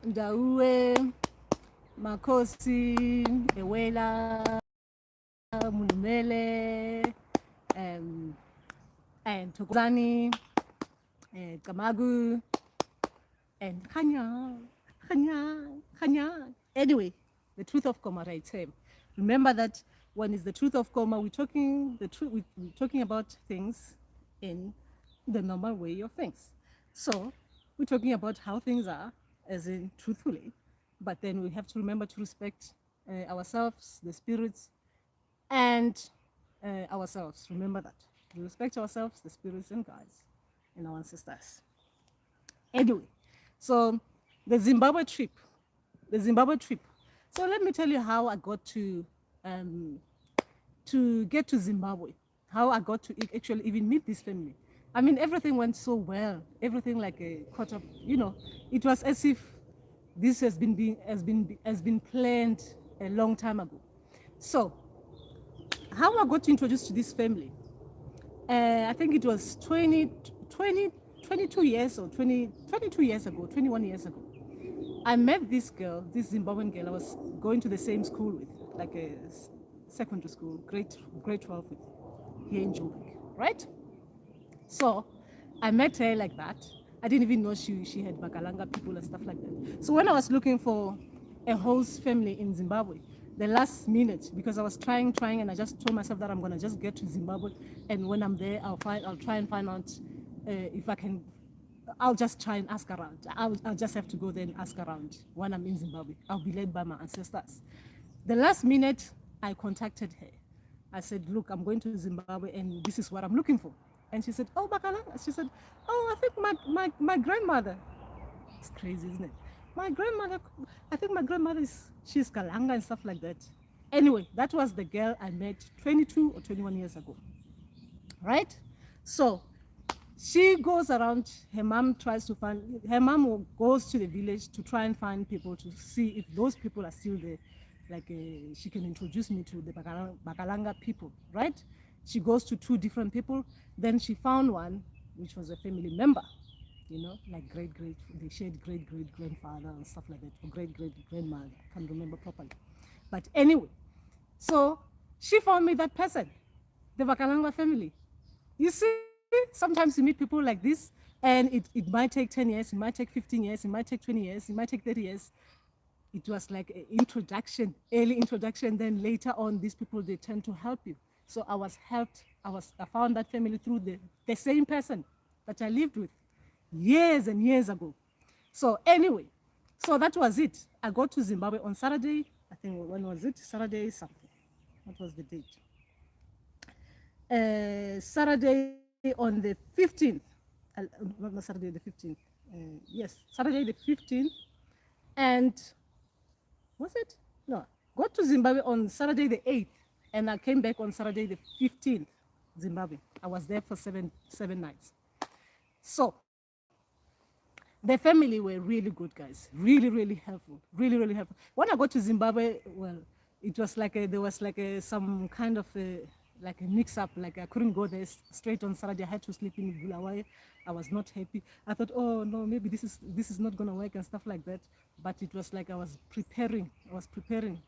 Ndauwe, Makosi, Ewela, Munumele, and Tokozani, Kamagu, and Kanya. Anyway, the truth of Koma writes him. Remember that when it's the truth of Koma, we're talking about things in the normal way of things. So we're talking about how things are, as in truthfully, but then we have to remember to respect ourselves, the spirits, and ourselves. Remember that. We respect ourselves, the spirits and guides, and our ancestors. Anyway, so the Zimbabwe trip. So let me tell you how I got to get to Zimbabwe, how I got to actually even meet this family. I mean, everything went so well. Everything like a caught up. It was as if this has been planned a long time ago. So, how I got introduced to this family? I think it was 22 years or 22 years ago, 21 years ago. I met this girl, this Zimbabwean girl I was going to the same school with, like a secondary school, grade 12 with, here in Joburg, right? So I met her like that. I didn't even know she had Bakalanga people and stuff like that. So when I was looking for a host family in Zimbabwe, the last minute, because I was trying, and I just told myself that I'm gonna just get to Zimbabwe, and when I'm there, I'll try and find out if I can. I'll just try and ask around. I'll just have to go there and ask around when I'm in Zimbabwe. I'll be led by my ancestors. The last minute, I contacted her. I said, look, I'm going to Zimbabwe and this is what I'm looking for. And she said, oh, Bakalanga. She said, oh, I think my grandmother. It's crazy, isn't it? My grandmother, I think my grandmother she's Kalanga and stuff like that. Anyway, that was the girl I met 22 or 21 years ago, right? So she goes around, her mom goes to the village to try and find people to see if those people are still there. Like she can introduce me to the Bakalanga people, right? She goes to 2 different people. Then she found one, which was a family member, like they shared great-great-grandfather and stuff like that, or great-great-grandmother, can't remember properly. But anyway, so she found me that person, the Bakalanga family. You see, sometimes you meet people like this, and it might take 10 years, it might take 15 years, it might take 20 years, it might take 30 years. It was like an introduction, early introduction. Then later on, these people, they tend to help you. So I was helped. I found that family through the same person that I lived with years and years ago. So anyway, so that was it. I got to Zimbabwe on Saturday. I think, when was it? Saturday something. What was the date? Saturday on the 15th. Not Saturday the 15th. Yes, Saturday the 15th. And was it? No. Got to Zimbabwe on Saturday the 8th. And I came back on Saturday the 15th, Zimbabwe. I was there for seven nights. So the family were really good guys, really helpful, really helpful. When I got to Zimbabwe, well, it was like there was like some kind of like a mix-up. Like I couldn't go there straight on Saturday. I had to sleep in Bulawayo. I was not happy. I thought, oh no, maybe this is not gonna work and stuff like that. But it was like I was preparing.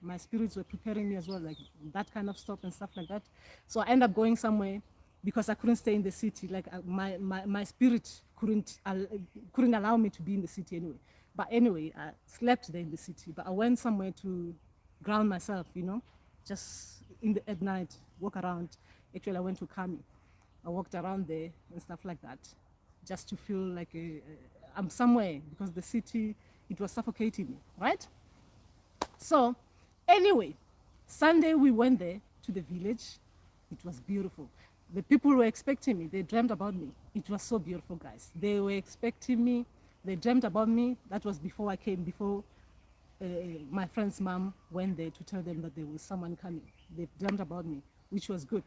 My spirits were preparing me as well, like that kind of stuff and stuff like that. So I ended up going somewhere because I couldn't stay in the city. Like my spirit couldn't allow me to be in the city anyway. But anyway, I slept there in the city. But I went somewhere to ground myself, just at night, walk around. Actually, I went to Kami. I walked around there and stuff like that, just to feel like I'm somewhere, because the city, it was suffocating me, right? So anyway, Sunday we went there to the village. It was beautiful. The people were expecting me. They dreamt about me. It was so beautiful, guys. They were expecting me. They dreamt about me. That was before I came, before my friend's mom went there to tell them that there was someone coming. They dreamt about me, which was good.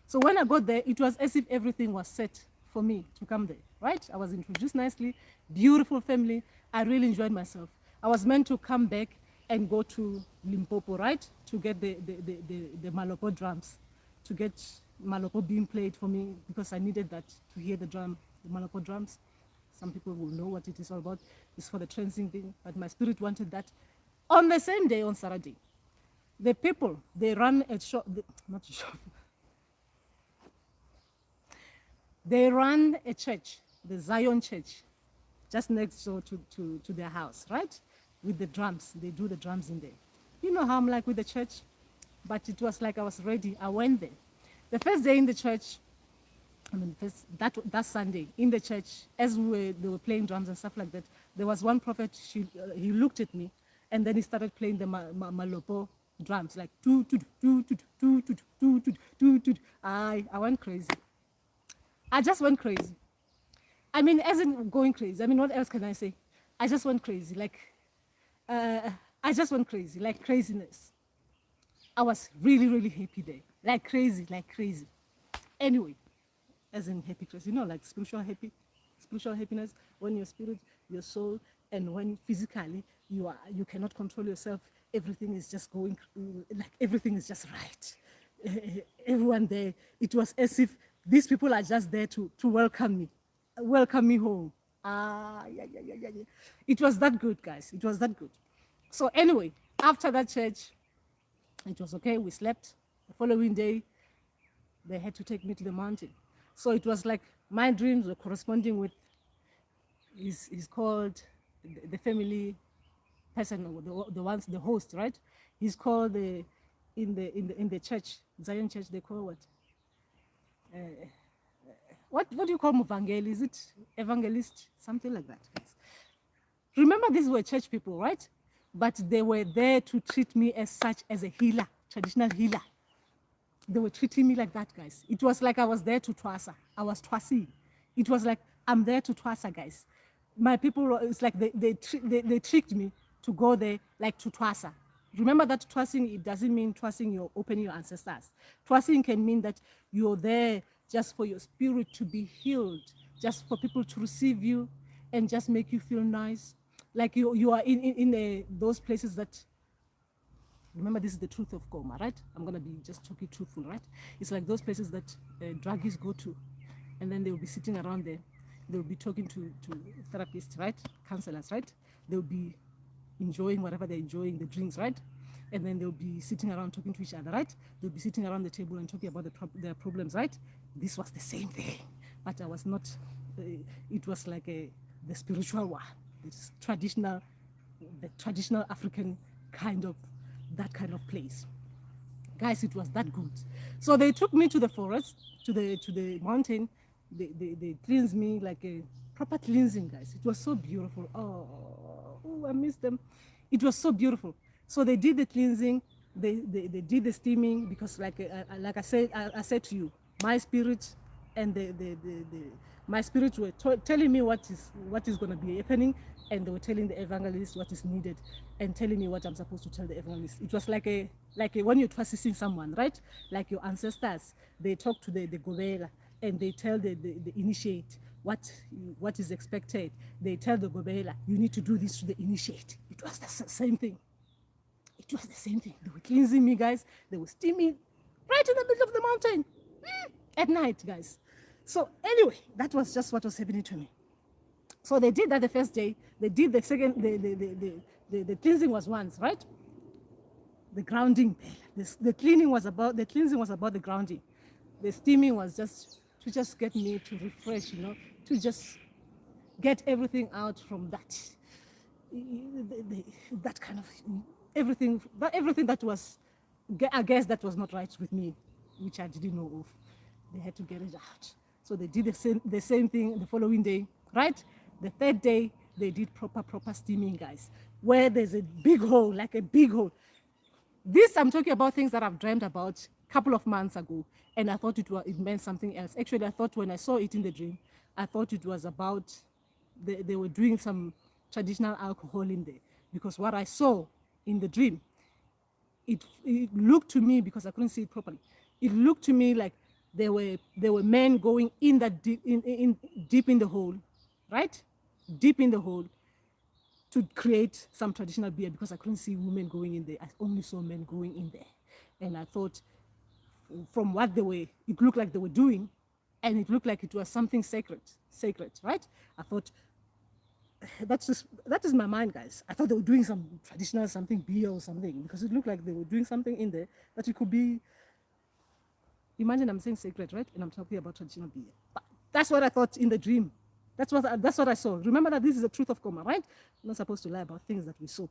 So when I got there, it was as if everything was set for me to come there, right? I was introduced nicely, beautiful family. I really enjoyed myself. I was meant to come back and go to Limpopo, right? To get the Malopo drums, to get Malopo being played for me, because I needed that to hear the Malopo drums. Some people will know what it is all about. It's for the cleansing thing, but my spirit wanted that. On the same day, on Saturday, the people, they run a shop, not a shop, they run a church, the Zion Church, just next door to their house, right? With the drums, they do the drums in there. You know how I'm like with the church? But it was like I was ready. I went there. The first day in the church, that Sunday in the church, as they were playing drums and stuff like that, there was one prophet, he looked at me, and then he started playing the malopo drums, like do do do do do do do do do do. I went crazy. I just went crazy. I mean, as in going crazy. I mean, what else can I say? I just went crazy. I just went crazy, like craziness. I was really, really happy there. Like crazy, like crazy. Anyway, as in happy crazy, like spiritual happiness, when your spirit, your soul, and when physically you cannot control yourself, everything is just going, like everything is just right. Everyone there, it was as if these people are just there to welcome me home. Yeah. It was that good, guys. It was that good. So anyway, after that church, it was okay. We slept. The following day, they had to take me to the mountain. So it was like my dreams were corresponding with he's called the family person, or the host, right? He's called in the church, Zion Church, they call what do you call Muvangeli? Is it evangelist? Something like that. Yes. Remember, these were church people, right? But they were there to treat me as such, as a healer, traditional healer. They were treating me like that, guys. It was like I was there to twasa. I was twasi. It was like, I'm there to twasa, guys. My people, it's like they tricked me to go there, like to twasa. Remember that twasing, it doesn't mean twasing, you're opening your ancestors. Twasing can mean that you're there just for your spirit to be healed, just for people to receive you and just make you feel nice. Like you are in those places that, remember, this is the truth of Goma, right? I'm going to be just talking truthful, right? It's like those places that druggies go to, and then they'll be sitting around there. They'll be talking to therapists, right? Counselors, right? They'll be enjoying whatever they're enjoying, the drinks, right? And then they'll be sitting around talking to each other, right? They'll be sitting around the table and talking about their problems, right? This was the same thing, but I was not, it was like the spiritual one, it's traditional, the traditional African that kind of place. Guys, it was that good. So they took me to the forest, to the mountain. They cleansed me like a proper cleansing, guys. It was so beautiful. Oh, I miss them. It was so beautiful. So they did the cleansing, they did the steaming, because like I said to you, my spirit and my spirit were telling me what is going to be happening, and they were telling the evangelist what is needed and telling me what I'm supposed to tell the evangelist. It was like a when you're assisting someone, right? Like your ancestors, they talk to the gobela and they tell the initiate what is expected. They tell the gobela, you need to do this to the initiate. It was the same thing. It was the same thing. They were cleansing me, guys. They were steaming right in the middle of the mountain at night, guys. So anyway, that was just what was happening to me. So they did that the first day. They did the second. The cleansing was once, right? The grounding. The cleansing was about the grounding. The steaming was just to get me to refresh, to just get everything out from that. That kind of everything that was, I guess, that was not right with me, which I didn't know of. They had to get it out. So they did the same thing the following day, right? The third day, they did proper steaming, guys, where there's a big hole, like a big hole. This, I'm talking about things that I've dreamt about a couple of months ago, and I thought it meant something else. Actually, I thought when I saw it in the dream, I thought it was about, they were doing some traditional alcohol in there, because what I saw in the dream, it looked to me, because I couldn't see it properly, it looked to me like there were men going in that deep in the hole, right? Deep in the hole, to create some traditional beer, because I couldn't see women going in there. I only saw men going in there. And I thought, from what it looked like they were doing, and it looked like it was something sacred, right? I thought that is my mind, guys. I thought they were doing some traditional something beer or something, because it looked like they were doing something in there that it could be. Imagine I'm saying sacred, right? And I'm talking about traditional beer. But that's what I thought in the dream. That's what I saw. Remember that this is the truth of Koma, right? We're not supposed to lie about things that we saw.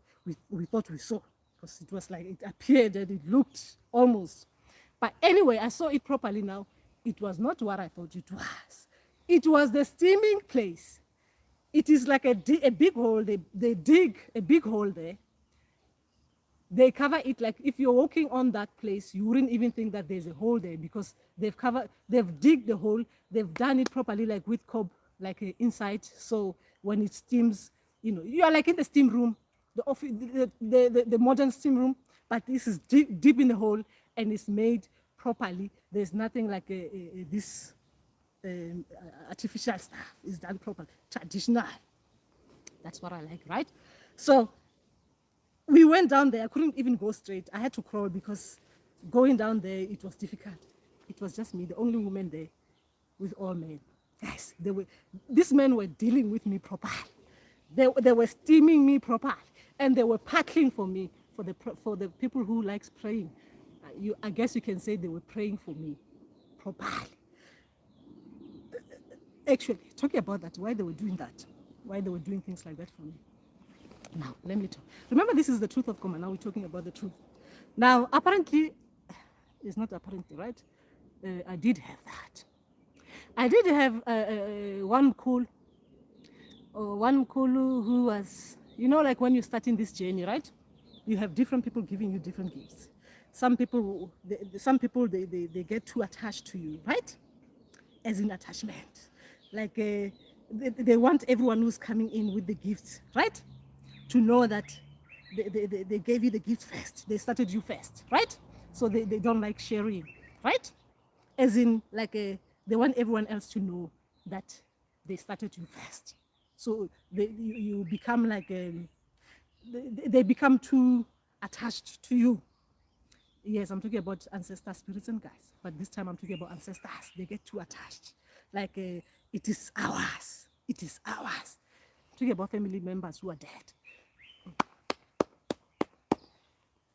We thought we saw, because it was like it appeared and it looked almost. But anyway, I saw it properly now. It was not what I thought it was. It was the steaming place. It is like a big hole. They dig a big hole there. They cover it, like if you're walking on that place, you wouldn't even think that there's a hole there, because they've digged the hole, they've done it properly, like with cob, like inside. So when it steams, you are like in the steam room, the modern steam room, but this is deep in the hole, and it's made properly. There's nothing like this artificial stuff. It's done properly, traditional. That's what I like, right? So we went down there. I couldn't even go straight. I had to crawl, because going down there, it was difficult. It was just me, the only woman there, with all men. Guys, these men were dealing with me properly. They were steaming me properly, and they were paddling for me, for the people who likes praying. I guess you can say they were praying for me properly. Actually, talking about that, why they were doing that, why they were doing things like that for me. Now, let me talk. Remember, this is the truth of Koma. Now we're talking about the truth. Now, apparently, it's not apparently, right? I did have that. I did have one Mkulu who was, like when you're starting this journey, right? You have different people giving you different gifts. Some people, they get too attached to you, right? As in attachment. Like they want everyone who's coming in with the gifts, right? To know that they gave you the gift first. They started you first, right? So they don't like sharing, right? As in, like, they want everyone else to know that they started you first. So you become like, they become too attached to you. Yes, I'm talking about ancestor spirits and guys, but this time I'm talking about ancestors. They get too attached. Like, it is ours. It is ours. I'm talking about family members who are dead.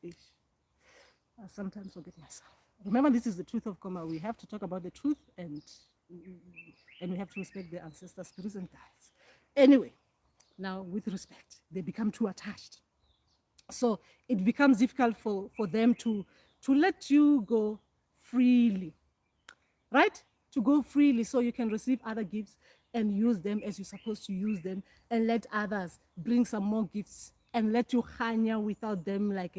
I sometimes forget myself. Remember, this is the truth of Koma. We have to talk about the truth, and we have to respect the ancestor spirits and guides. Anyway, now with respect, they become too attached. So it becomes difficult for them to let you go freely, right? To go freely, so you can receive other gifts and use them as you're supposed to use them, and let others bring some more gifts and let you hanya without them, like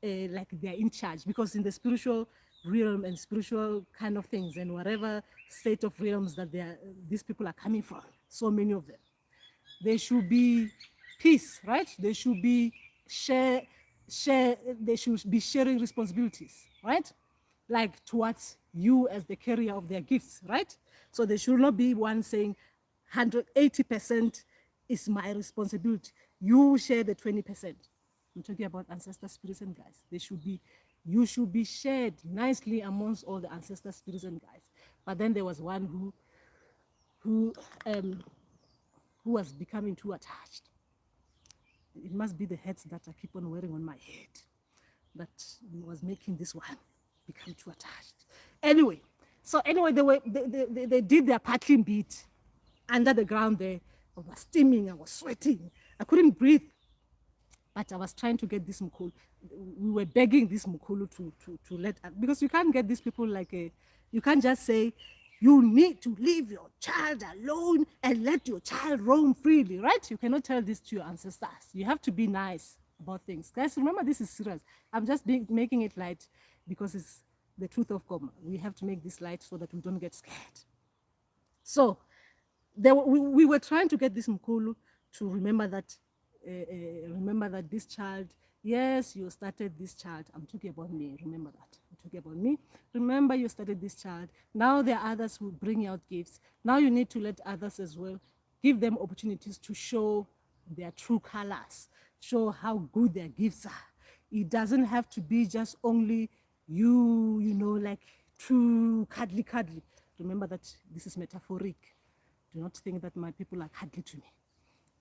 they're in charge. Because in the spiritual realm and spiritual kind of things, and whatever state of realms that these people are coming from, so many of them, there should be peace, right? They should be they should be sharing responsibilities, right? Like towards you as the carrier of their gifts, right? So there should not be one saying 180% is my responsibility. You share the 20%. I'm talking about ancestor spirits and guides. You should be shared nicely amongst all the ancestor spirits and guides. But then there was one who was becoming too attached. It must be the heads that I keep on wearing on my head that was making this one become too attached. Anyway, they did their paddling beat under the ground there. I was steaming, I was sweating, I couldn't breathe. But I was trying to get this Mkulu. We were begging this Mkulu to let us, because you can't get these people like you can't just say, you need to leave your child alone and let your child roam freely, right? You cannot tell this to your ancestors. You have to be nice about things. Guys, remember, this is serious. I'm just making it light because it's the truth of Koma. We have to make this light so that we don't get scared. So we were trying to get this Mkulu to remember that this child, yes, you started this child. I'm talking about me. Remember that. I'm talking about me. Remember, you started this child. Now there are others who bring out gifts. Now you need to let others as well, give them opportunities to show their true colors, show how good their gifts are. It doesn't have to be just only you, like too cuddly. Remember that this is metaphoric. Do not think that my people are cuddly to me.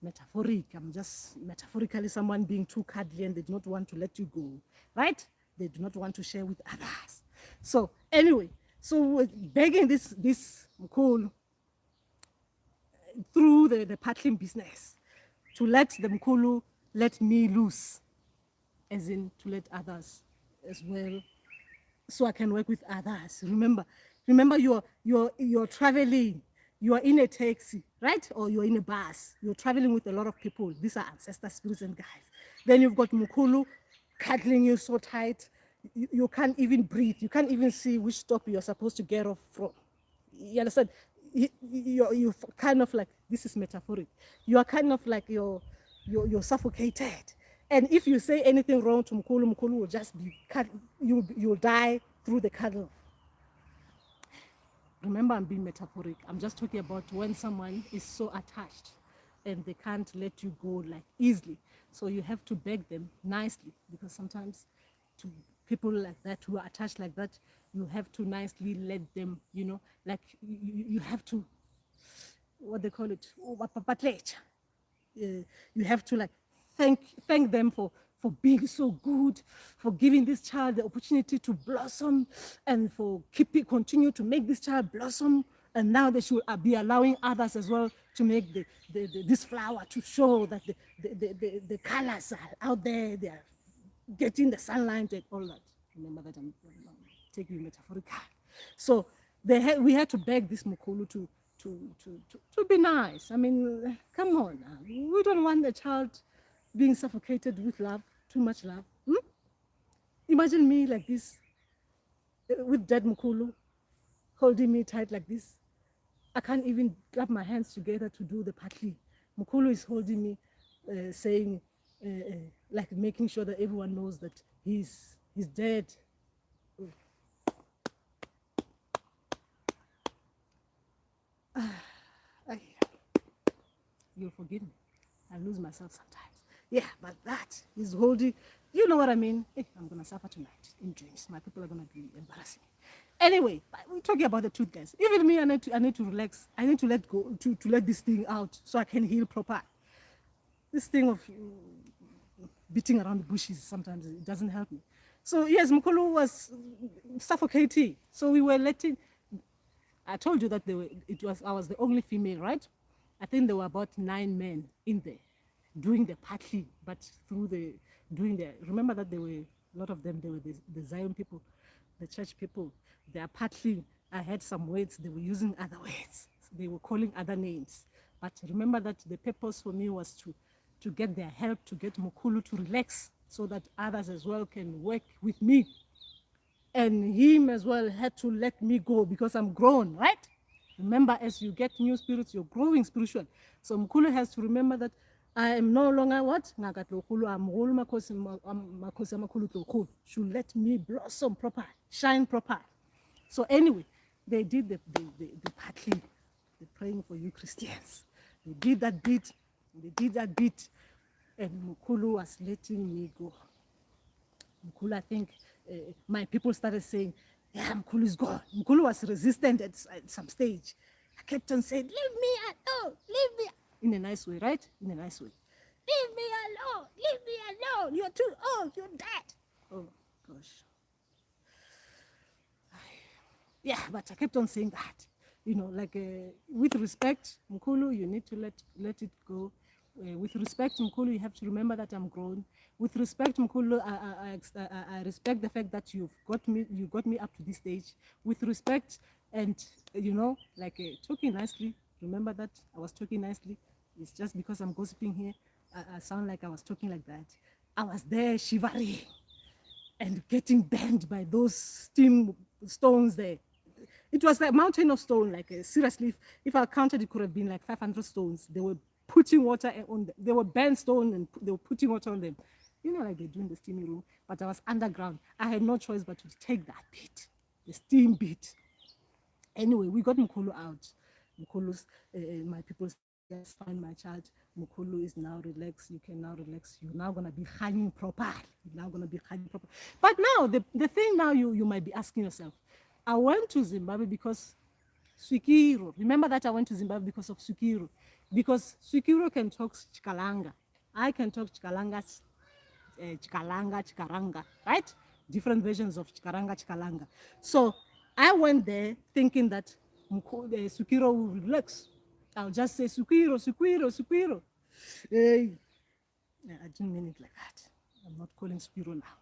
metaphoric. I'm just metaphorically someone being too cuddly and they do not want to let you go, right? They do not want to share with others. So anyway, so we're begging this Mkhulu through the paddling business to let the Mkhulu let me loose, as in to let others as well, so I can work with others. Remember, you're traveling. You are in a taxi, right? Or you're in a bus. You're traveling with a lot of people. These are ancestor spirits and guides. Then you've got Mkhulu cuddling you so tight. You can't even breathe. You can't even see which stop you're supposed to get off from. You understand? You're kind of like, this is metaphoric. You are kind of like you're suffocated. And if you say anything wrong to Mkhulu, Mkhulu will just be cut. You'll die through the cuddle. Remember, I'm being metaphoric. I'm just talking about when someone is so attached and they can't let you go like easily. So you have to beg them nicely, because sometimes to people like that who are attached like that, you have to nicely let them, like you have to, what they call it, you have to like thank them for being so good, for giving this child the opportunity to blossom, and for continue to make this child blossom. And now they should be allowing others as well to make this flower, to show that the colors are out there, they are getting the sunlight and all that. Remember that I'm taking metaphorical. So we had to beg this Mkhulu to be nice. I mean, come on now. We don't want the child being suffocated with love, too much love. Imagine me like this, with dead Mkhulu, holding me tight like this. I can't even clap my hands together to do the patli. Mkhulu is holding me, saying, like making sure that everyone knows that he's dead. You'll forgive me. I lose myself sometimes. Yeah, but that is holding, you know what I mean? Hey, I'm going to suffer tonight in dreams. My people are going to be embarrassing me. Anyway, we're talking about the truth, guys. Even me, I need to relax. I need to let go, to let this thing out so I can heal proper. This thing of beating around the bushes, sometimes it doesn't help me. So yes, Mkhulu was suffocating. So we were letting, I told you that I was the only female, right? I think there were about 9 men in there doing the party, but remember that there were a lot of them, they were the Zion people, the church people. They are partly, I had some words, they were using other words. They were calling other names. But remember that the purpose for me was to get their help, to get Mkhulu to relax, so that others as well can work with me. And him as well had to let me go, because I'm grown, right? Remember, as you get new spirits, you're growing spiritual. So Mkhulu has to remember that I am no longer what? Should let me blossom proper, shine proper. So anyway, they did the party, the praying for you Christians. They did that bit, and Mkhulu was letting me go. Mkhulu, I think my people started saying, yeah, Mkhulu is gone. Mkhulu was resistant at some stage. I kept on saying, leave me alone, leave me. In a nice way, right? In a nice way. Leave me alone, leave me alone. You're too old, you're dead. Oh, gosh. Yeah, but I kept on saying that. Like with respect, Mkhulu, you need to let it go. With respect, Mkhulu, you have to remember that I'm grown. With respect, Mkhulu, I respect the fact that you got me up to this stage. With respect, and like talking nicely. Remember that I was talking nicely. It's just because I'm gossiping here, I sound like I was talking like that. I was there shivering and getting burned by those steam stones there. It was like a mountain of stone, like seriously, if I counted, it could have been like 500 stones. They were putting water on them. They were burnt stone and they were putting water on them. Like they do in the steamy room, but I was underground. I had no choice but to take that bit, the steam bit. Anyway, we got Mkhulu out. Mkhulu's, my people just find my child. Mkhulu is now relaxed. You can now relax. You're now going to be hanging proper. You're now going to be hanging proper. But now, the thing now you might be asking yourself, I went to Zimbabwe because Swikiro. Remember that I went to Zimbabwe because of Swikiro. because Sukiro can talk Chikalanga. I can talk Chikaranga, right? Different versions of Chikaranga. So I went there thinking that Sukiro will relax. I'll just say Sukiro. Eh, I didn't mean it like that. I'm not calling Sukiro now.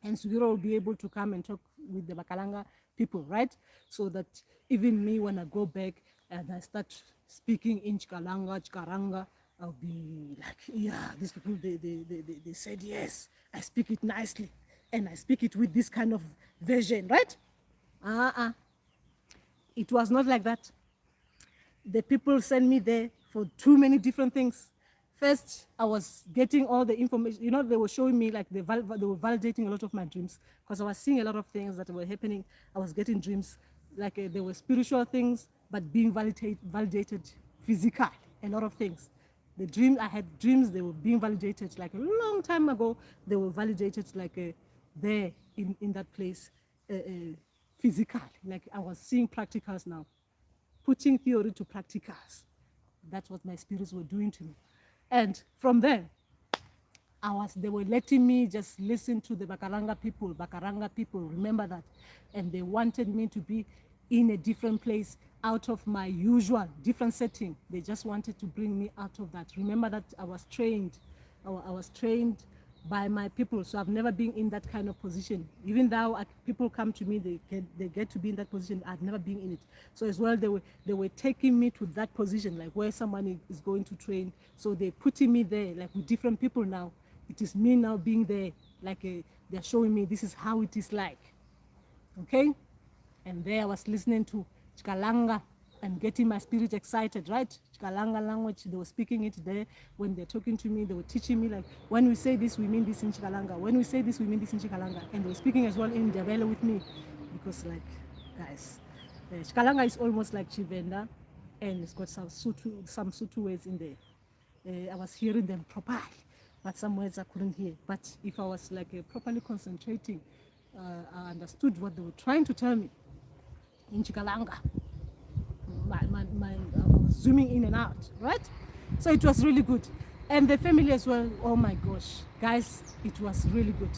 And Sugiro will be able to come and talk with the Bakalanga people, right? So that even me, when I go back and I start speaking in Chikaranga, I'll be like, yeah, these people, they said yes, I speak it nicely. And I speak it with this kind of version, right? It was not like that. The people sent me there for too many different things. First, I was getting all the information. You know, they were showing me, like, they were validating a lot of my dreams because I was seeing a lot of things that were happening. I was getting dreams, like they were spiritual things, but being validated physical, a lot of things. The dream, I had dreams, they were being validated like a long time ago. They were validated like there in that place, physical. Like I was seeing practicals now, putting theory to practicals. That's what my spirits were doing to me. And from there, they were letting me just listen to the Bakaranga people, remember that. And they wanted me to be in a different place, out of my usual, different setting. They just wanted to bring me out of that. Remember that I was trained by my people, so I've never been in that kind of position. Even though people come to me, they get to be in that position. I've never been in it. So as well, they were taking me to that position, like where someone is going to train. So they're putting me there, like with different people now. It is me now being there, like they're showing me this is how it is like. Okay? And there I was listening to Chikalanga and getting my spirit excited, right? Chikalanga language, they were speaking it there. When they're talking to me, they were teaching me, like, when we say this, we mean this in Chikalanga. When we say this, we mean this in Chikalanga. And they were speaking as well in Ndebele with me. Because, like, guys, Chikalanga is almost like Chivenda, and it's got some Sutu words in there. I was hearing them properly, but some words I couldn't hear. But if I was, like, properly concentrating, I understood what they were trying to tell me in Chikalanga. I was zooming in and out, right? So it was really good. And the family as well, oh my gosh, guys, it was really good.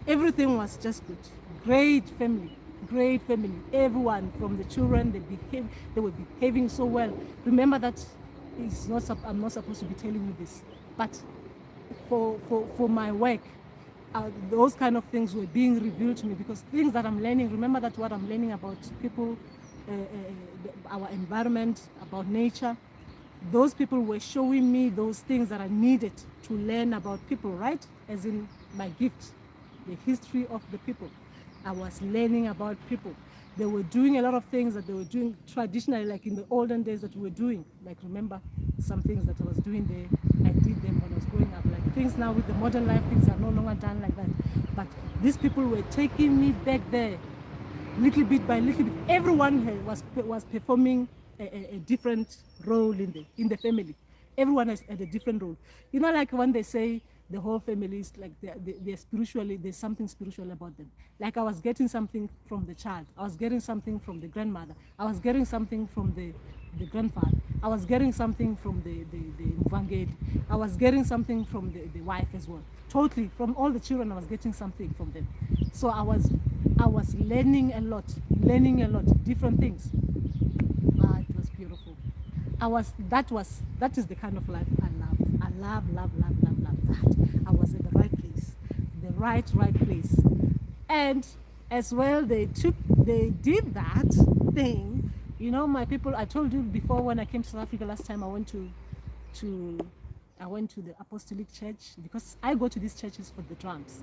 Everything was just good. Great family. Everyone, from the children, they were behaving so well. Remember that I'm not supposed to be telling you this, but for my work, those kind of things were being revealed to me, because things that I'm learning, remember that what I'm learning about people, our environment, about nature, those people were showing me those things that I needed to learn about people, right? As in my gift, the history of the people. I was learning about people. They were doing a lot of things that they were doing traditionally, like in the olden days that we were doing. Like, remember some things that I was doing there, I did them when I was growing up. Like things now with the modern life, things are no longer done like that. But these people were taking me back there, little bit by little bit. Everyone was performing a different role in the family. Everyone has had a different role. You know, like when they say the whole family is like they're spiritually, there's something spiritual about them. Like I was getting something from the child. I was getting something from the grandmother. I was getting something from the grandfather. I was getting something from the Mvangeli. I was getting something from the wife as well. Totally, from all the children, I was getting something from them. So I was learning a lot, different things. It was beautiful. That is the kind of life I love. I love that. I was in the right place, the right place. And as well, they did that thing. You know, my people, I told you before, when I came to South Africa last time, I went to the Apostolic Church, because I go to these churches for the drums.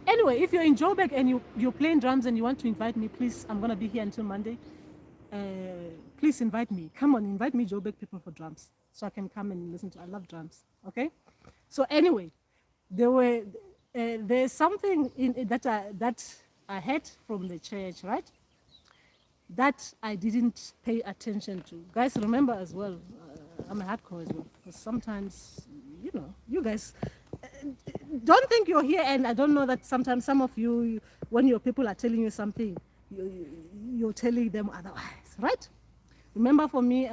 Anyway, if you're in Joburg and you're playing drums and you want to invite me, please, I'm going to be here until Monday. Please invite me. Come on, invite me, Joburg people, for drums, so I can come and listen to. I love drums. Okay. So anyway, there's something that I heard from the church, right? That I didn't pay attention to. Guys, remember as well, I'm a hardcore as well, because sometimes, you know, you guys don't think you're here, and I don't know that sometimes some of you, when your people are telling you something, you're telling them otherwise, right? Remember, for me,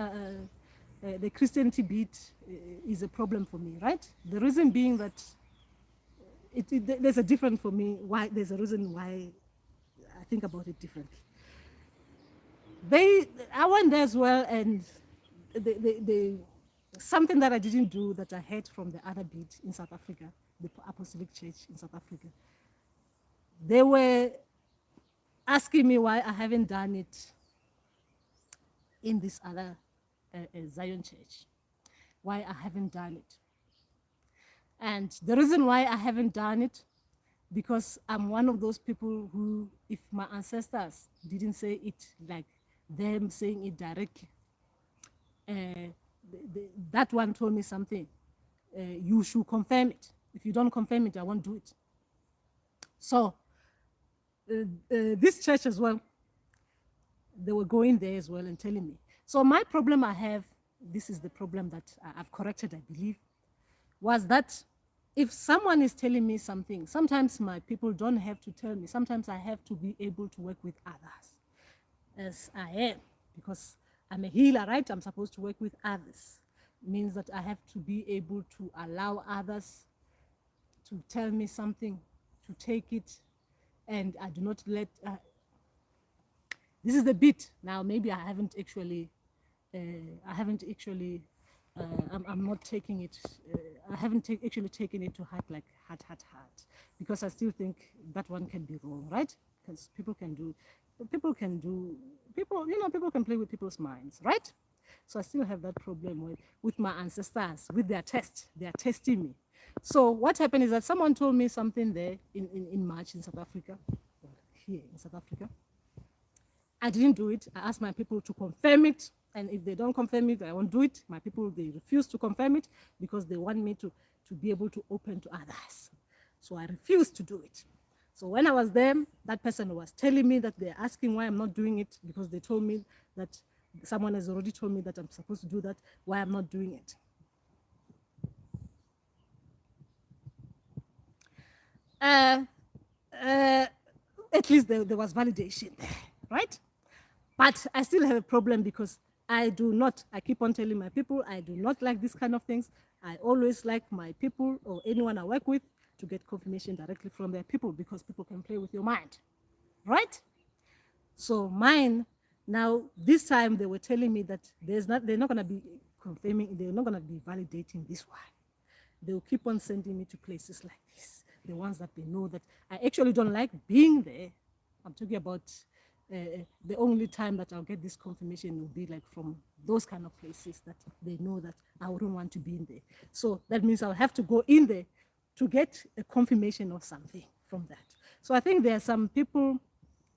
the Christianity beat is a problem for me, right? The reason being that there's a difference for me. Why there's a reason why I think about it differently. I went there as well, and something that I didn't do that I heard from the other beat in South Africa, the Apostolic Church in South Africa. They were asking me why I haven't done it in this other Zion Church, why I haven't done it. And the reason why I haven't done it, because I'm one of those people who, if my ancestors didn't say it like them saying it directly, that one told me something. You should confirm it. If you don't confirm it, I won't do it. So this church as well, they were going there as well and telling me. So my problem I have, this is the problem that I've corrected, I believe, was that if someone is telling me something, sometimes my people don't have to tell me. Sometimes I have to be able to work with others as I am, because I'm a healer, right? I'm supposed to work with others. It means that I have to be able to allow others to tell me something, to take it, and I do not let... this is the bit. Now, maybe I haven't actually... I'm not taking it... I haven't actually taken it to heart, like heart, because I still think that one can be wrong, right? Because people can play with people's minds, right? So I still have that problem with my ancestors, with their test. They are testing me. So what happened is that someone told me something there in March in South Africa, here in South Africa. I didn't do it. I asked my people to confirm it. And if they don't confirm it, I won't do it. My people, they refuse to confirm it because they want me to be able to open to others. So I refused to do it. So when I was there, that person was telling me that they're asking why I'm not doing it, because they told me that someone has already told me that I'm supposed to do that, why I'm not doing it. At least there was validation there, right? But I still have a problem because I keep on telling my people, I do not like this kind of things. I always like my people or anyone I work with to get confirmation directly from their people, because people can play with your mind, right? So mine, now this time they were telling me that they're not going to be confirming, they're not going to be validating this one. They'll keep on sending me to places like this, the ones that they know that I actually don't like being there. I'm talking about the only time that I'll get this confirmation will be like from those kind of places that they know that I wouldn't want to be in there. So that means I'll have to go in there to get a confirmation of something from that. So I think there are some people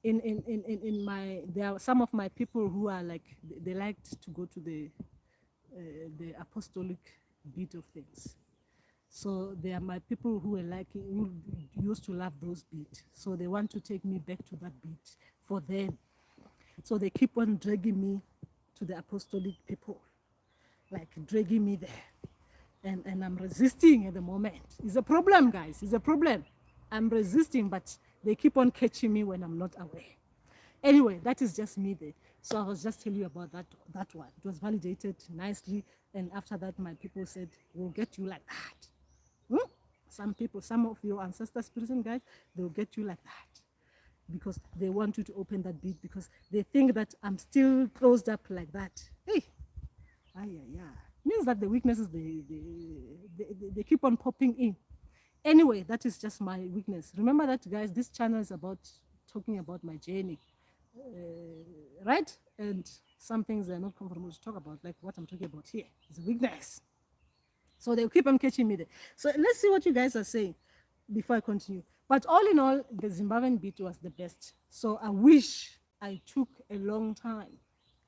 there are some of my people who are like, they liked to go to the apostolic beat of things. So they are my people who used to love those beats. So they want to take me back to that beat for them. So they keep on dragging me to the apostolic people, like dragging me there. And I'm resisting at the moment. It's a problem, guys. It's a problem. I'm resisting, but they keep on catching me when I'm not aware. Anyway, that is just me there. So I was just telling you about that one. It was validated nicely. And after that, my people said, we'll get you like that. Some people, some of your ancestor spiritual guys, they'll get you like that because they want you to open that beat, because they think that I'm still closed up like that. Hey, means that the weaknesses, they keep on popping in. Anyway, that is just my weakness. Remember that, guys, this channel is about talking about my journey, right? And some things are not comfortable to talk about, like what I'm talking about here. It's a weakness. So they'll keep on catching me there. So let's see what you guys are saying before I continue. But all in all, the Zimbabwean beat was the best. So I wish I took a long time.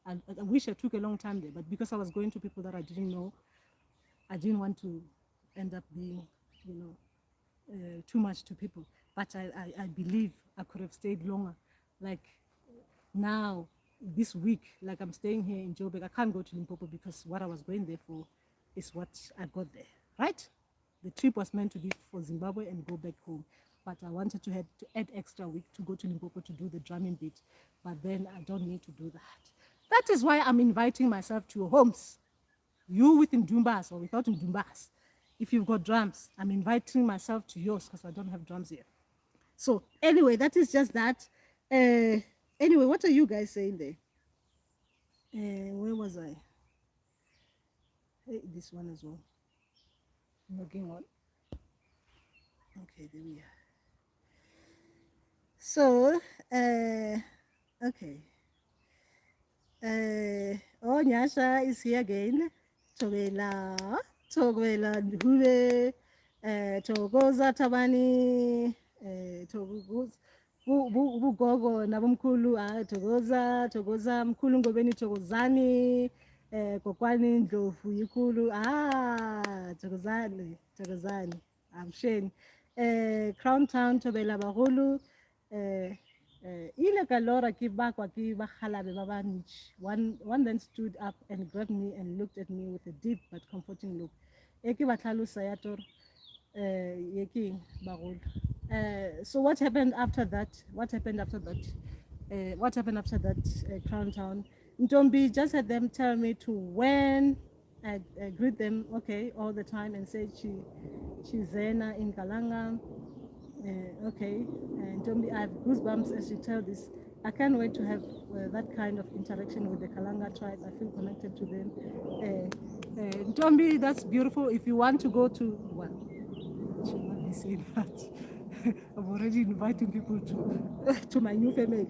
I wish I took a long time there, but because I was going to people that I didn't know, I didn't want to end up being, too much to people. But I believe I could have stayed longer. Like now, this week, like I'm staying here in Joburg, I can't go to Limpopo because what I was going there for is what I got there, right? The trip was meant to be for Zimbabwe and go back home. But I wanted to add extra week to go to Limpopo to do the drumming beat. But then I don't need to do that. That is why I'm inviting myself to your homes. You with Ndumbas or without Ndumbas. If you've got drums, I'm inviting myself to yours because I don't have drums here. So anyway, that is just that. Anyway, what are you guys saying there? Where was I? Hey, this one as well. Logging on. Okay, there we are. So, okay. Oh, Nyasha is here again. Togela, Togela Ndube, Togoza Tabani, Togoza. Bugogo nabomkhulu Togoza mkhulu ngobeni Togozani kokwani Ndlovu yikhulu Togozani amsheni Crown Town Tobela Bagolo ile kalora ke bakwa ke bagalabe ba bantši. One then stood up and grabbed me and looked at me with a deep but comforting look. Ke ba tlhalosa ya toro ye keng bagolo. So what happened after that? What happened after that? Crown Town. Ntombi just had them tell me to when I greet them, okay, all the time and say she's Zena in Kalanga. Okay, Ntombi, I have goosebumps as you tell this. I can't wait to have that kind of interaction with the Kalanga tribe. I feel connected to them. Ntombi, that's beautiful. If you want to go to, well, should not be saying that. I'm already inviting people to my new family.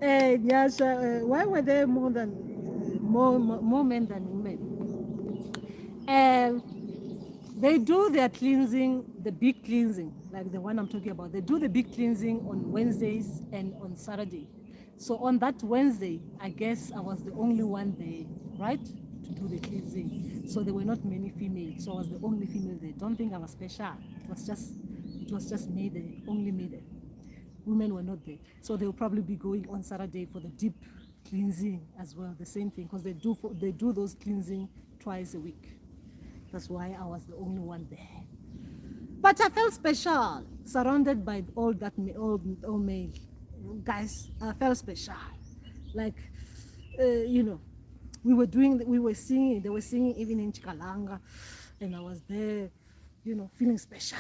Nyasha, why were there more men than women? They do their cleansing, the big cleansing, like the one I'm talking about. They do the big cleansing on Wednesdays and on Saturday. So on that Wednesday, I guess I was the only one there, right, to do the cleansing. So there were not many females. So I was the only female there. Don't think I was special. It was just me there, only me there. Women were not there. So they will probably be going on Saturday for the deep cleansing as well. The same thing, because they do those cleansing twice a week. That's why I was the only one there. But I felt special, surrounded by all male guys. I felt special, like we were singing. They were singing even in Chikalanga, and I was there, feeling special.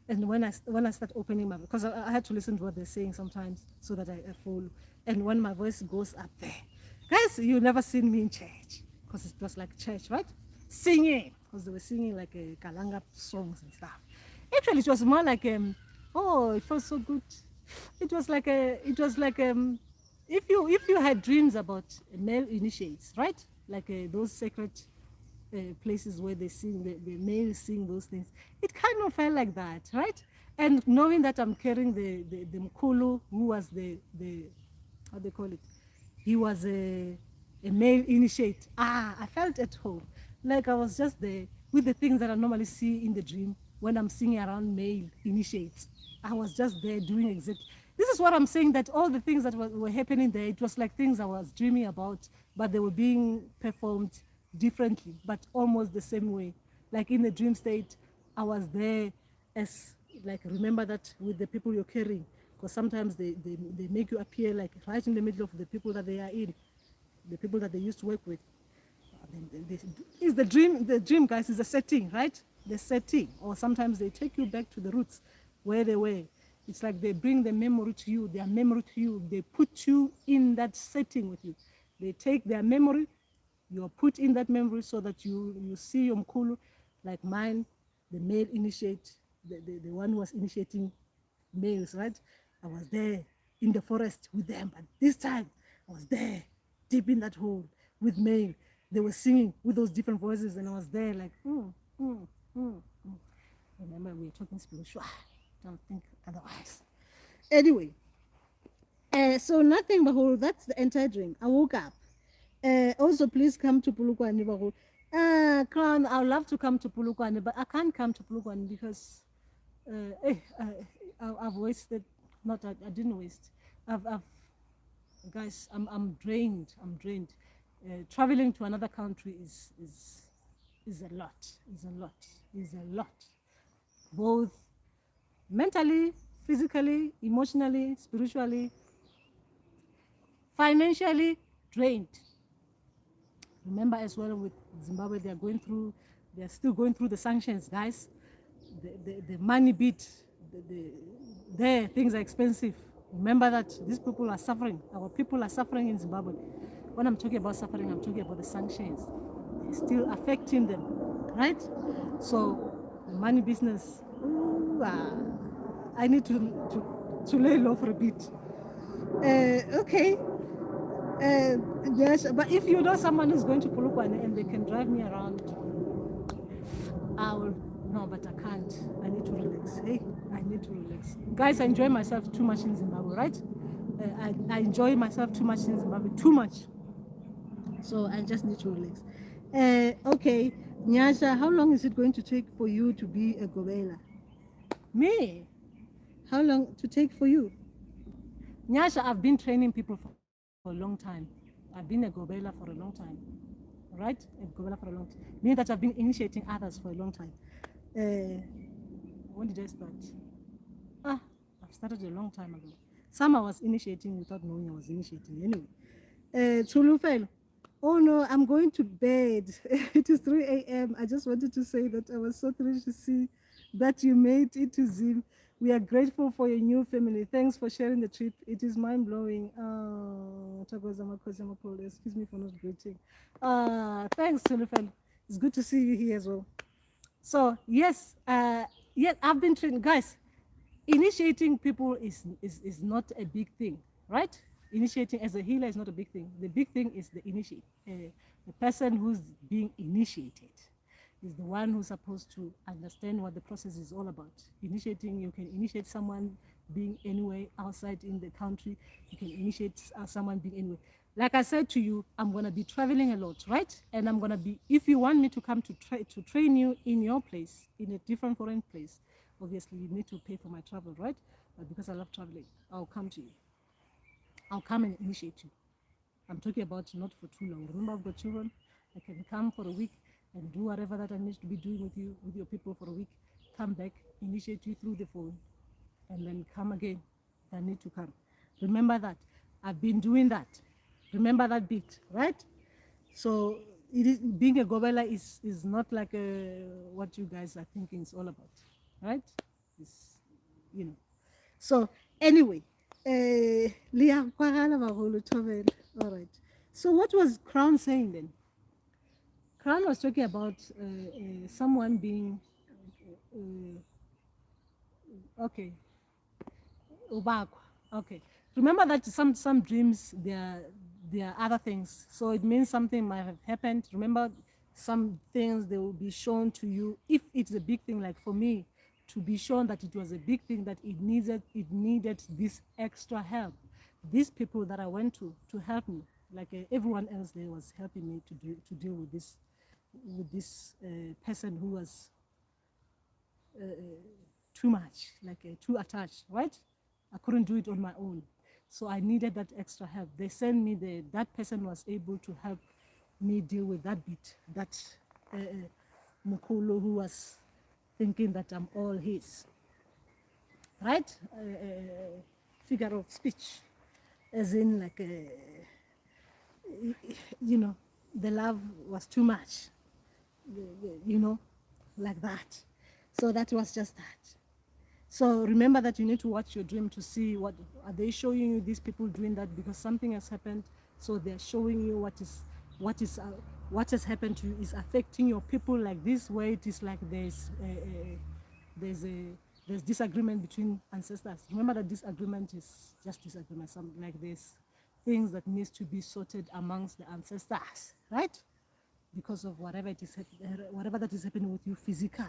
And when I start opening my, because I had to listen to what they're saying sometimes so that I follow. And when my voice goes up there, guys, you never seen me in church, because it was like church, right? Singing, because they were singing like Kalanga songs and stuff. Actually, it was more like oh, it felt so good. It was like if you had dreams about male initiates, right? Like those sacred places where they sing, the males sing those things. It kind of felt like that, right? And knowing that I'm carrying the Mkulu, who was the how they call it, he was a male initiate. I felt at home, like I was just there with the things that I normally see in the dream when I'm singing around male initiates. I was just there doing exactly. This is what I'm saying, that all the things that were happening there, it was like things I was dreaming about, but they were being performed differently, but almost the same way. Like in the dream state, I was there as, like, remember that with the people you're carrying, because sometimes they make you appear like right in the middle of the people that they are in, the people that they used to work with. Is the dream, guys, is a setting, right? The setting, or sometimes they take you back to the roots where they were. It's like they bring the memory to you, their memory to you. They put you in that setting with you. They take their memory, you're put in that memory so that you see your Mkulu, like mine, the male initiate, the one who was initiating males, right? I was there in the forest with them, but this time I was there deep in that hole with male. They were singing with those different voices, and I was there like, Remember, we were talking spiritual. Don't think otherwise. Anyway, so nothing, Bahul. That's the entire dream. I woke up. Also, please come to Pulukwani, Bahul. Crown, I would love to come to Pulukwani, but I can't come to Pulukwani because I've wasted. Not, I didn't waste. Guys, I'm drained. I'm drained. Traveling to another country is a lot. Is a lot. Both mentally, physically, emotionally, spiritually, financially drained. Remember as well with Zimbabwe, they're still going through the sanctions, guys. The money bit, there things are expensive. Remember that these people are suffering. Our people are suffering in Zimbabwe. When I'm talking about suffering, I'm talking about the sanctions. It's still affecting them, right? So the money business. Ooh, I need to lay low for a bit. Okay. Yes, but if you know someone who's going to Polokwane and they can drive me around, I will. No, but I can't. I need to relax. Hey, I need to relax. Guys, I enjoy myself too much in Zimbabwe, right? I enjoy myself too much in Zimbabwe, too much. So I just need to relax. Okay, Nyasha, how long is it going to take for you to be a Gobela? Me? How long to take for you? Nyasha, I've been training people for a long time. I've been a Gobela for a long time, right? A Gobela for a long time. Meaning that I've been initiating others for a long time. When did I start? I've started a long time ago. Some I was initiating without knowing I was initiating. Anyway, Tulufel. Oh no, I'm going to bed. It is 3 a.m. I just wanted to say that I was so thrilled to see that you made it to Zim. We are grateful for your new family. Thanks for sharing the trip. It is mind blowing. Excuse me for not greeting. Thanks, Tulufel. It's good to see you here as well. So yes, yes, I've been training, guys. Initiating people is not a big thing, right? Initiating as a healer is not a big thing. The big thing is the person who's being initiated is the one who's supposed to understand what the process is all about. Initiating, you can initiate someone being anywhere outside in the country. You can initiate someone being anywhere. Like I said to you, I'm gonna be traveling a lot, right? And I'm gonna be, if you want me to come to train you in your place, in a different foreign place, obviously you need to pay for my travel, right? But because I love traveling, I'll come to you. I'll come and initiate you. I'm talking about not for too long. Remember, I've got children. I can come for a week and do whatever that I need to be doing with you, with your people for a week. Come back, initiate you through the phone, and then come again. I need to come. Remember that. I've been doing that. Remember that bit, right? So it is, being a Gobela is not like what you guys are thinking it's all about, right? It's, you know. So anyway, Leah, all right. So what was Crown saying then? Crown was talking about someone being okay. Ubakwa. Okay. Remember that some dreams there are other things. So it means something might have happened. Remember, some things they will be shown to you if it's a big thing. Like for me, to be shown that it was a big thing, that it needed this extra help. These people that I went to help me, like everyone else there was helping me to deal with this person who was too much, like too attached, right? I couldn't do it on my own. So I needed that extra help. They sent me that person was able to help me deal with that bit, that Mukulu who was thinking that I'm all his, right? Figure of speech, as in like, you know, the love was too much, you know, like that. So that was just that. So remember that you need to watch your dream to see what are they showing you, these people doing that because something has happened. So they're showing you what has happened to you is affecting your people like this, where it is like there's disagreement between ancestors. Remember that disagreement is just disagreement, something like this, things that needs to be sorted amongst the ancestors, right? Because of whatever that is happening with you physically.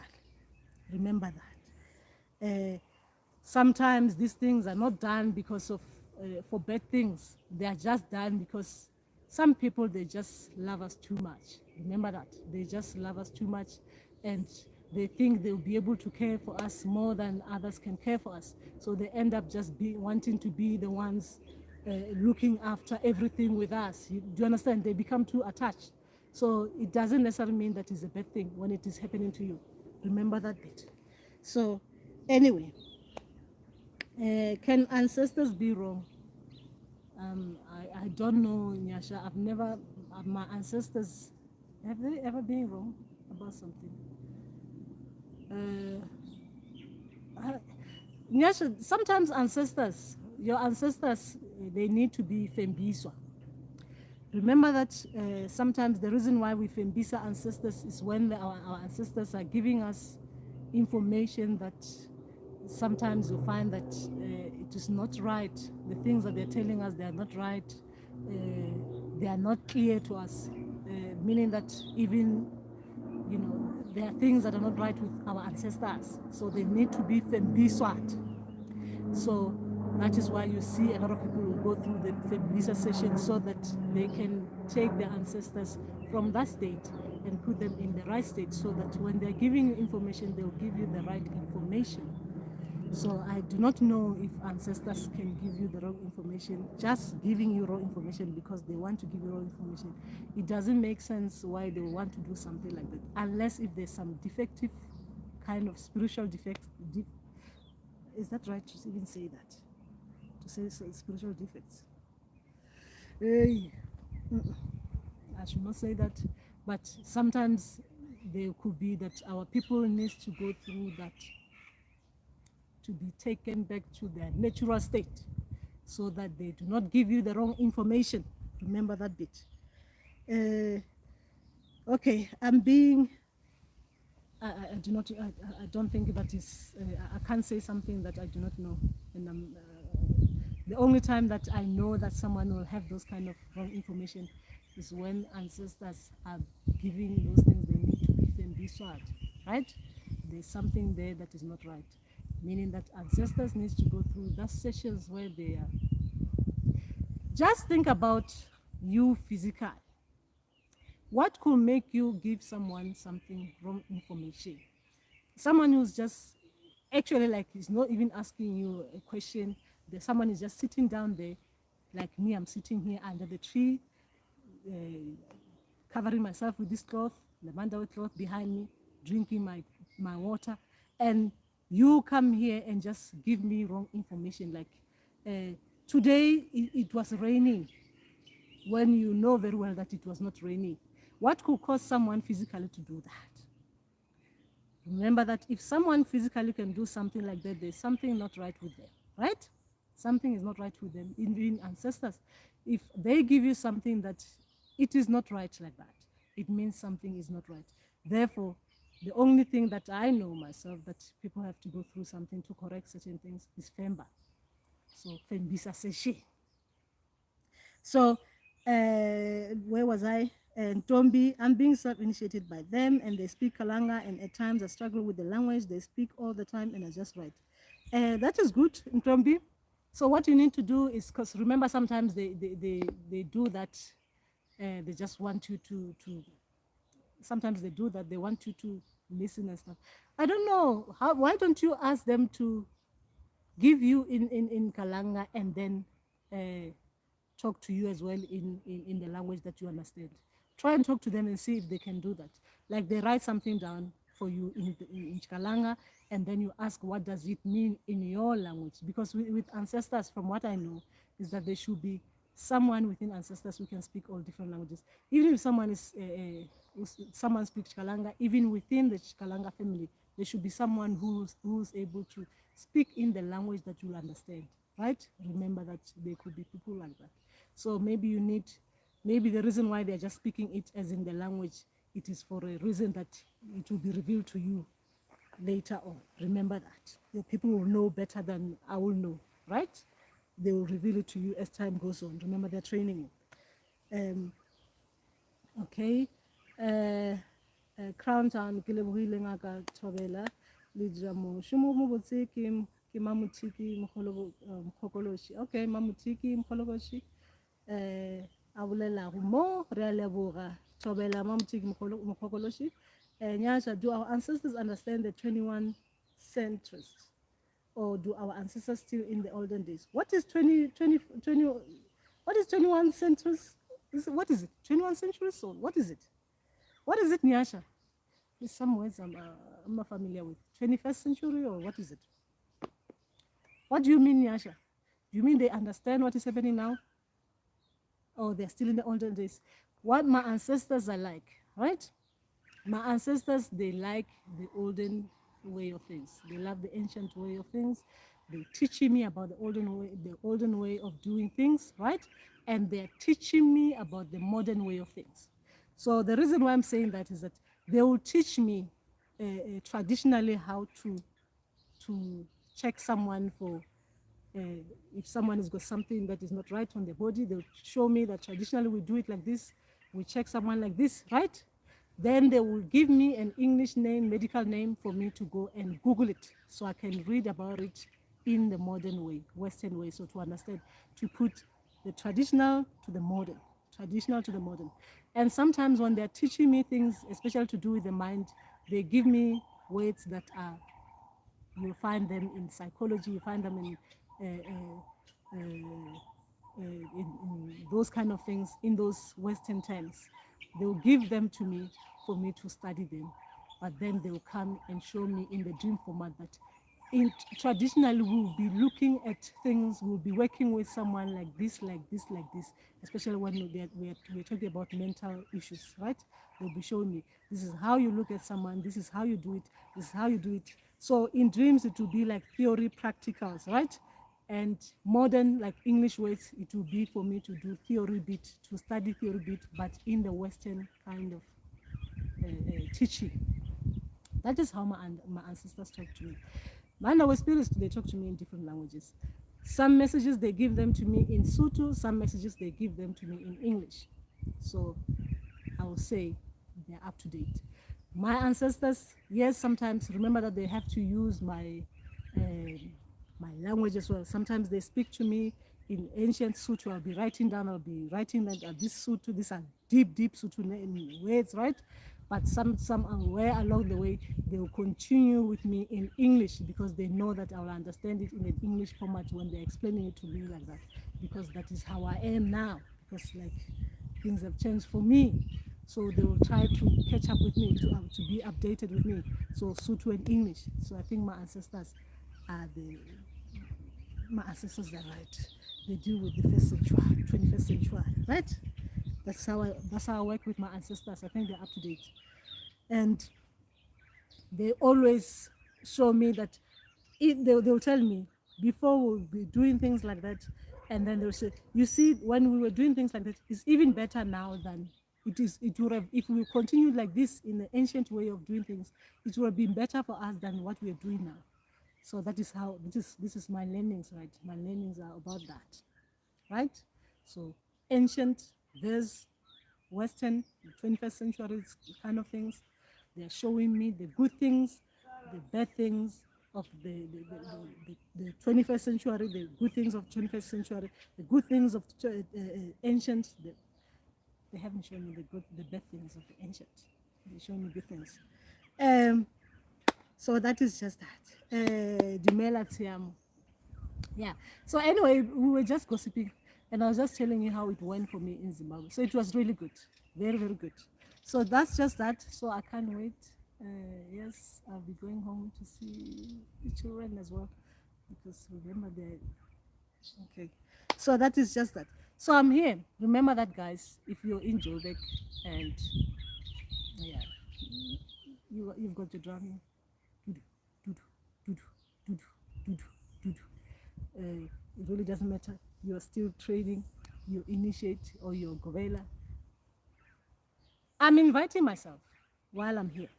Remember that. Sometimes these things are not done because of for bad things. They are just done because some people, they just love us too much. Remember that. They just love us too much, and they think they'll be able to care for us more than others can care for us. So they end up just wanting to be the ones looking after everything with us. Do you understand? They become too attached. So it doesn't necessarily mean that it's a bad thing when it is happening to you. Remember that bit. So anyway, can ancestors be wrong? I don't know, Nyasha. my ancestors, have they ever been wrong about something? Yes, sometimes your ancestors, they need to be fembiswa. Remember that sometimes the reason why we fembisa ancestors is when our ancestors are giving us information that sometimes you find that it is not right. The things that they're telling us, they are not right. They are not clear to us, meaning that even, there are things that are not right with our ancestors. So they need to be fembiswat. So that is why you see a lot of people will go through the Fembisa session so that they can take their ancestors from that state and put them in the right state, so that when they're giving you information, they'll give you the right information. So I do not know if ancestors can give you the wrong information, just giving you wrong information because they want to give you wrong information. It doesn't make sense why they want to do something like that, unless if there's some defective kind of spiritual defect. Is that right to even say that? To say spiritual defects? Hey, I should not say that, but sometimes there could be that our people needs to go through that to be taken back to their natural state, so that they do not give you the wrong information. Remember that bit. Okay, I'm being. I do not. I don't think that is. I can't say something that I do not know, and the only time that I know that someone will have those kind of wrong information is when ancestors are giving those things they need to give them this word, right? There's something there that is not right, meaning that ancestors needs to go through those sessions where they are. Just think about you physically. What could make you give someone something wrong information? Someone who's just actually like is not even asking you a question. Someone is just sitting down there, like me. I'm sitting here under the tree, covering myself with this cloth, the mandawi cloth behind me, drinking my water, and you come here and just give me wrong information. Like today it was raining, when you know very well that it was not raining. What could cause someone physically to do that? Remember that if someone physically can do something like that, there's something not right with them, right? Something is not right with them, even ancestors. If they give you something that it is not right like that, it means something is not right. Therefore, the only thing that I know myself that people have to go through something to correct certain things is Femba. So Fembisa Seshi. So where was I? And Tombi, I'm being self-initiated by them, and they speak Kalanga, and at times I struggle with the language. They speak all the time, and I just write. That is good, Tombi. So what you need to do is, because remember, sometimes they do that. They just want you to. Sometimes they do that. They want you to listen and stuff. I don't know. Why don't you ask them to give you in Kalanga, and then talk to you as well in the language that you understand? Try and talk to them and see if they can do that. Like they write something down for you in Chikalanga, and then you ask what does it mean in your language. Because with ancestors, from what I know, is that there should be someone within ancestors who can speak all different languages. Even if someone someone speaks Chikalanga, even within the Chikalanga family, there should be someone who's able to speak in the language that you'll understand, right? Remember that there could be people like that. So maybe maybe the reason why they're just speaking it as in the language, it is for a reason that it will be revealed to you later on. Remember that. Your people will know better than I will know, right? They will reveal it to you as time goes on. Remember, they're training you. Okay. Crown Town, ke lebohile ngaka Thobela le dira mo shumo mo botse ke Mamutiki Mokgokoloshi. Okay, Mamutiki Mokgokoloshi. A bolela mo re a leboga Thobela Mamutiki Mokgokoloshi. Nyasha, do our ancestors understand the 21 centuries, or do our ancestors still in the olden days? What is 20? What is 21 centuries? What is it? 21 centuries? So what is it? What is it, Nyasha? There's some words I'm not familiar with. 21st century, or what is it? What do you mean, Nyasha? Do you mean they understand what is happening now? Or they're still in the olden days? what my ancestors are like, right? My ancestors, they like the olden way of things. They love the ancient way of things. They're teaching me about the olden way of doing things, right? And they're teaching me about the modern way of things. So the reason why I'm saying that is that they will teach me traditionally how to check someone for if someone has got something that is not right on their body. They'll show me that traditionally we do it like this. We check someone like this, right? Then they will give me an English name, medical name for me to go and Google it so I can read about it in the modern way, Western way. So to understand, to put the traditional to the modern, traditional to the modern. And sometimes when they're teaching me things, especially to do with the mind, they give me words that are, you'll find them in psychology, you find them in those kind of things, in those Western terms. They'll give them to me for me to study them, but then they'll come and show me in the dream format that traditionally we'll be looking at things, we'll be working with someone like this, like this, like this, especially when we're talking about mental issues, right? They'll be showing me, this is how you look at someone, this is how you do it, this is how you do it. So in dreams, it will be like theory practicals, right? And modern, like English words, it will be for me to do theory bit, to study theory bit, but in the Western kind of teaching. That is how my ancestors talk to me. My our spirits, they talk to me in different languages. Some messages they give them to me in Sutu, some messages they give them to me in English. So I will say they're up to date. My ancestors, yes, sometimes remember that they have to use my language as well. Sometimes they speak to me in ancient Sutu. I'll be writing that this Sutu, these are deep Sutu words, right? But somewhere along the way, they will continue with me in English because they know that I will understand it in an English format when they're explaining it to me like that. Because that is how I am now. Because like things have changed for me. So they will try to catch up with me, to be updated with me. So Sutu and English. So I think my ancestors are are right. They deal with the first century, 21st century, right? That's how I work with my ancestors. I think they're up to date. And they always show me that they'll tell me before we'll be doing things like that, and then they'll say, you see, when we were doing things like that, it's even better now than it would have, if we continued like this in the ancient way of doing things, it would have been better for us than what we're doing now. So that is how this is my learnings, right? My learnings are about that, right? So ancient versus Western, 21st century kind of things. They're showing me the good things, the bad things of the 21st century, the good things of 21st century, the good things of ancient. They haven't shown me the bad things of the ancient. They show me good things. So that is just that. Dumela Tiamo. Yeah. So anyway, we were just gossiping, and I was just telling you how it went for me in Zimbabwe. So it was really good, very good. So that's just that. So I can't wait. Yes, I'll be going home to see the children as well, because remember they're okay. So that is just that. So I'm here. Remember that, guys. If you're in Joburg and yeah, you've got your drumming. It really doesn't matter. You're still trading, you initiate, or you're gorilla. I'm inviting myself while I'm here.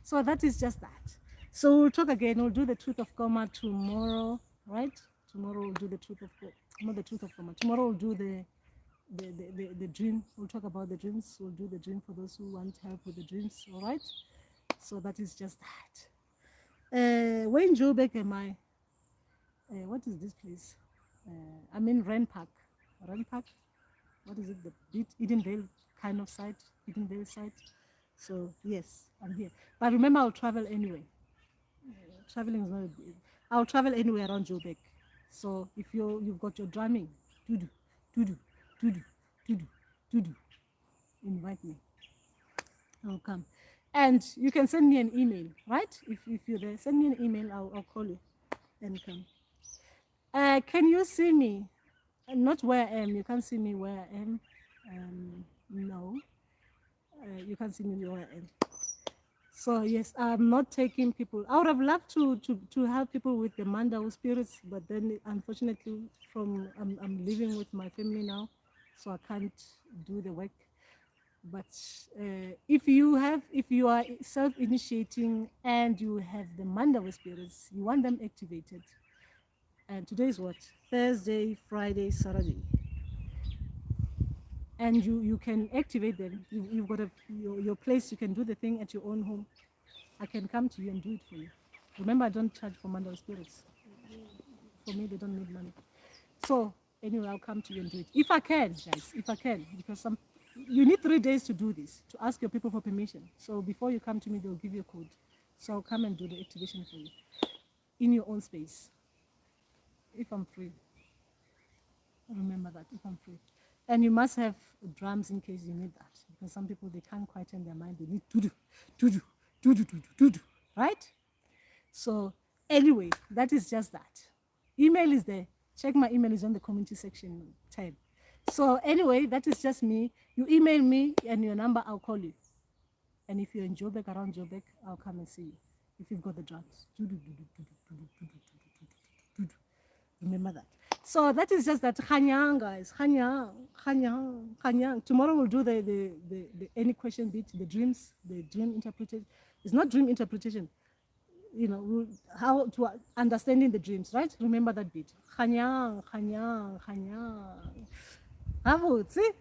So that is just that. So we'll talk again. We'll do the truth of coma tomorrow, right? Tomorrow we'll do the truth of not the truth of coma. Tomorrow we'll do the dream. We'll talk about the dreams. We'll do the dream for those who want help with the dreams. All right. So that is just that. Where in Joburg am I? What is this place? I'm in Ren Park. Ren Park? What is it? The Edenvale kind of site? Edenvale site? So, yes, I'm here. But remember, I'll travel anyway. Traveling is not a big... I'll travel anywhere around Joburg. So, if you've got your drumming, do, invite me. I'll come. And you can send me an email, right? If you're there, send me an email. I'll call you and come. Can you see me? Not where I am. You can't see me where I am. No, you can't see me lower end. So yes, I'm not taking people. I would have loved to help people with the Mandau spirits, but then unfortunately, I'm living with my family now, so I can't do the work. But if you are self-initiating and you have the Mandau spirits, you want them activated. And today is what? Thursday, Friday, Saturday. And you can activate them. You've got your place. You can do the thing at your own home. I can come to you and do it for you. Remember, I don't charge for Mandal spirits. For me, they don't need money. So anyway, I'll come to you and do it if I can, guys. If I can, because you need 3 days to do this, to ask your people for permission. So before you come to me, they'll give you a code. So I'll come and do the activation for you in your own space if I'm free. Remember that, if I'm free. And you must have drums in case you need that, because some people, they can't quieten their mind. They need to do, right? So anyway, that is just that. Email is there. Check my email, is on the community section tab. So anyway, that is just me. You email me and your number, I'll call you. And if you're in Joburg, around Joburg, I'll come and see you. If you've got the drums. Remember that. So that is just that. Khanyang, guys. Khanyang. Tomorrow we'll do the any question bit, the dream interpretation. It's not dream interpretation. You know, how to understanding the dreams, right? Remember that bit. Khanyang. Bravo, see?